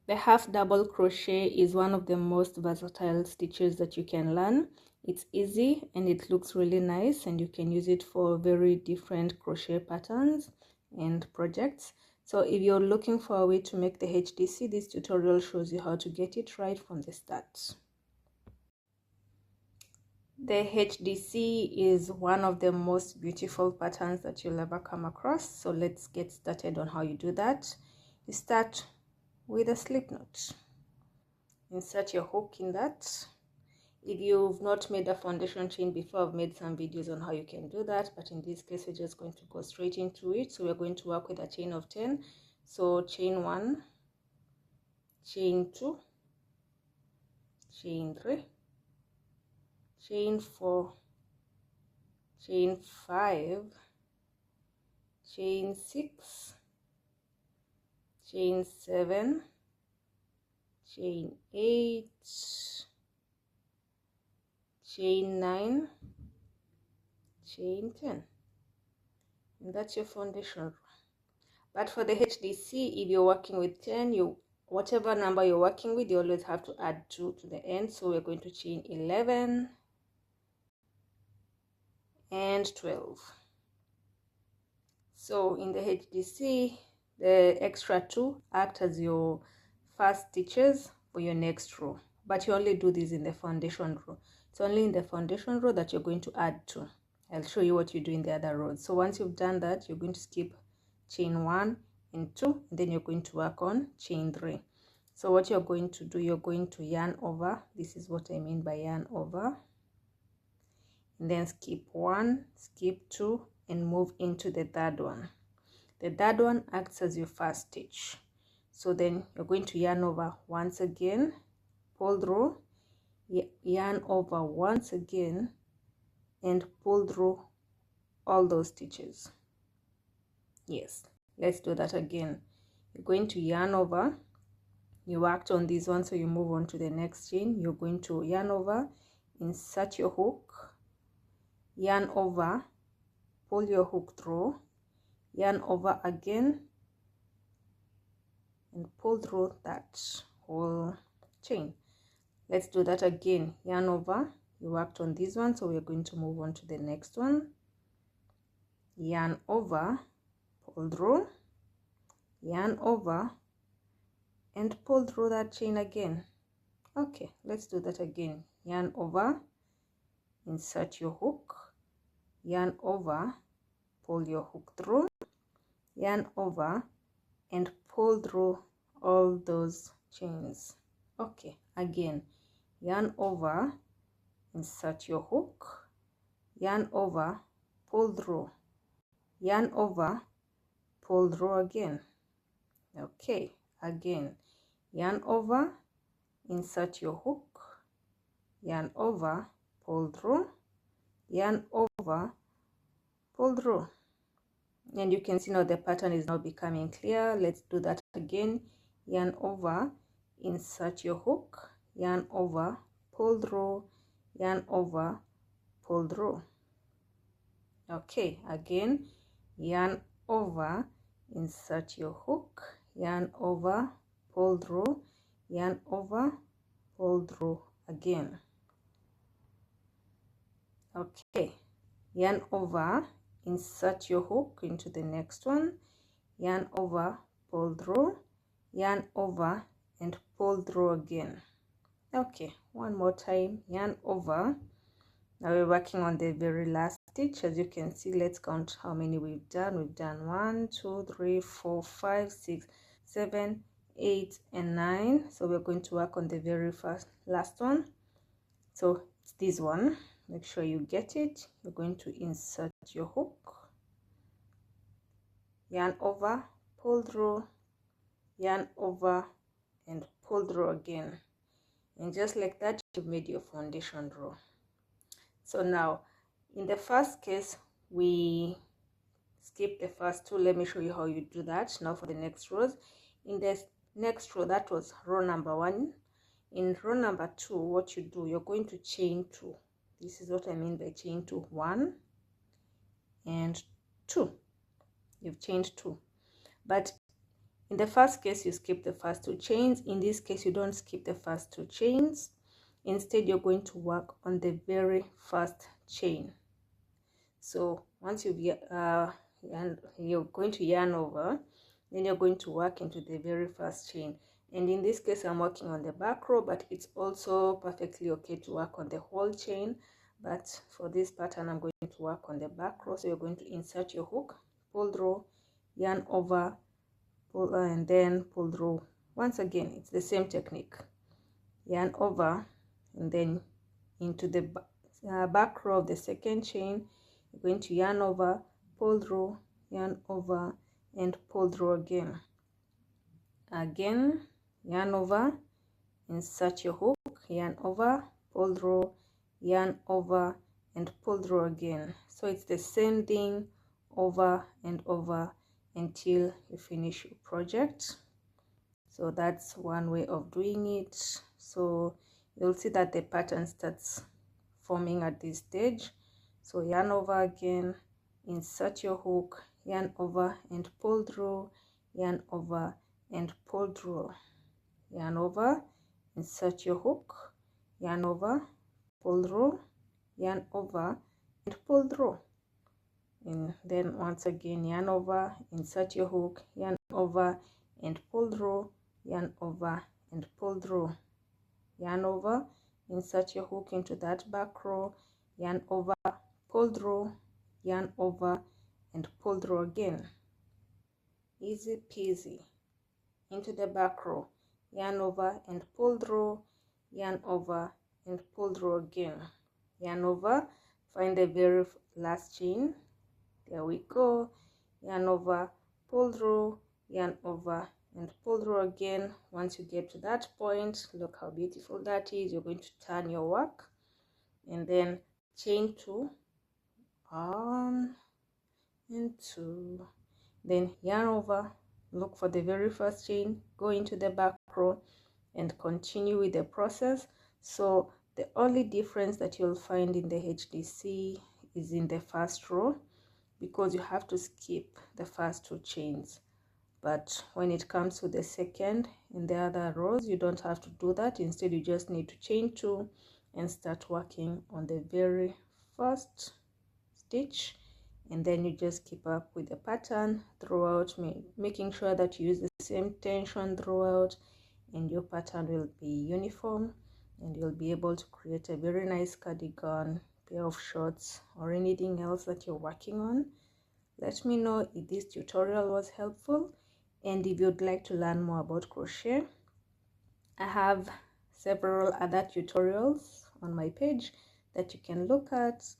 The half double crochet is one of the most versatile stitches that you can learn. It's easy and it looks really nice, and you can use it for very different crochet patterns and projects. So if you're looking for a way to make the HDC, this tutorial shows you how to get it right from the start. The HDC is one of the most beautiful patterns that you'll ever come across. So let's get started on how you do that. You start with a slip knot. Insert your hook in that. If you've not made a foundation chain before, I've made some videos on how you can do that, but in this case we're just going to go straight into it. So we're going to work with a chain of 10. So chain 1, chain 2, chain 3, chain 4, chain 5, chain 6, chain 7, chain 8, chain 9, chain 10, and that's your foundation row. But for the HDC, if you're working with 10, whatever number you're working with, you always have to add 2 to the end. So we're going to chain 11 and 12. So in the HDC, the extra 2 act as your first stitches for your next row, but you only do this in the foundation row. It's only in the foundation row that you're going to add 2. I'll show you what you do in the other rows. So once you've done that, you're going to skip chain 1 and 2, and then you're going to work on chain 3. So what you're going to do, you're going to yarn over. This is what I mean by yarn over, and then skip 1, skip 2, and move into the third one. The third one acts as your first stitch. So then you're going to yarn over once again, pull through, yarn over once again, and pull through all those stitches. Yes, let's do that again. You're going to yarn over. You worked on this one, so you move on to the next chain. You're going to yarn over, insert your hook, yarn over, pull your hook through, yarn over again, and pull through that whole chain. Let's do that again. Yarn over. You worked on this one, so we're going to move on to the next one. Yarn over, pull through, yarn over, and pull through that chain again. Okay, let's do that again. Yarn over, insert your hook, yarn over, pull your hook through, yarn over, and pull through all those chains. Okay, again, yarn over, insert your hook, yarn over, pull through, yarn over, pull through again. Okay, again, yarn over, insert your hook, yarn over, pull through, yarn over, pull through. And you can see now the pattern is now becoming clear. Let's do that again. Yarn over, insert your hook, yarn over, pull through, yarn over, pull through. Okay, again, yarn over, insert your hook, yarn over, pull through, yarn over, pull through again. Okay, yarn over, insert your hook into the next one, yarn over, pull through, yarn over, and pull through again. Okay, one more time, yarn over. Now we're working on the very last stitch. As you can see, let's count how many we've done. We've done 1, 2, 3, 4, 5, 6, 7, 8, and 9. So we're going to work on the very last one. So it's this one. Make sure you get it. You're going to insert your hook, yarn over, pull through, yarn over, and pull through again. And just like that, you've made your foundation row. So now in the first case, we skip the first 2. Let me show you how you do that. Now for the next rows. In the next row, that was row number 1. In row number 2, what you do, you're going to chain 2. This is what I mean by chain 2. 1 and 2. You've chained 2. But In the first case, you skip the first 2 chains. In this case, you don't skip the first 2 chains. Instead, you're going to work on the very first chain. So once you're going to yarn over, then you're going to work into the very first chain. And in this case, I'm working on the back row, but it's also perfectly okay to work on the whole chain. But for this pattern, I'm going to work on the back row. So you're going to insert your hook, pull through, yarn over, pull, and then pull through. Once again, it's the same technique. Yarn over, and then into the back row of the second chain, you're going to yarn over, pull through, yarn over, and pull through again. Again, yarn over, insert your hook, yarn over, pull through, yarn over, and pull through again. So it's the same thing over and over until you finish your project. So that's one way of doing it. So you'll see that the pattern starts forming at this stage. So yarn over again, insert your hook, yarn over and pull through, yarn over and pull through, yarn over, insert your hook, yarn over, pull through, yarn over and pull through. And then once again, yarn over, insert your hook, yarn over and pull through, yarn over and pull through, yarn over, insert your hook into that back row, yarn over, pull through, yarn over and pull through again. Easy peasy. Into the back row, yarn over and pull through, yarn over and pull through again, yarn over, find the very last chain, there we go, yarn over, pull through, yarn over and pull through again. Once you get to that point, look how beautiful that is. You're going to turn your work and then chain 2, 1 and 2, then yarn over, look for the very first chain, go into the back row and continue with the process. So the only difference that you'll find in the HDC is in the first row, because you have to skip the first 2 chains. But when it comes to the second and the other rows, you don't have to do that. Instead, you just need to chain 2 and start working on the very first stitch, and then you just keep up with the pattern throughout, making sure that you use the same tension throughout, and your pattern will be uniform, and you'll be able to create a very nice cardigan, pair of shorts, or anything else that you're working on. Let me know if this tutorial was helpful, and if you'd like to learn more about crochet. I have several other tutorials on my page that you can look at, so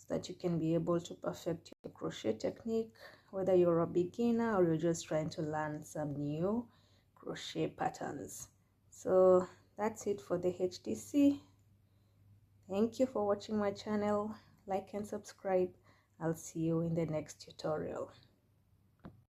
that you can be able to perfect your crochet technique, whether you're a beginner or you're just trying to learn some new crochet patterns. So that's it for the HDC. Thank you for watching my channel. Like and subscribe. I'll see you in the next tutorial.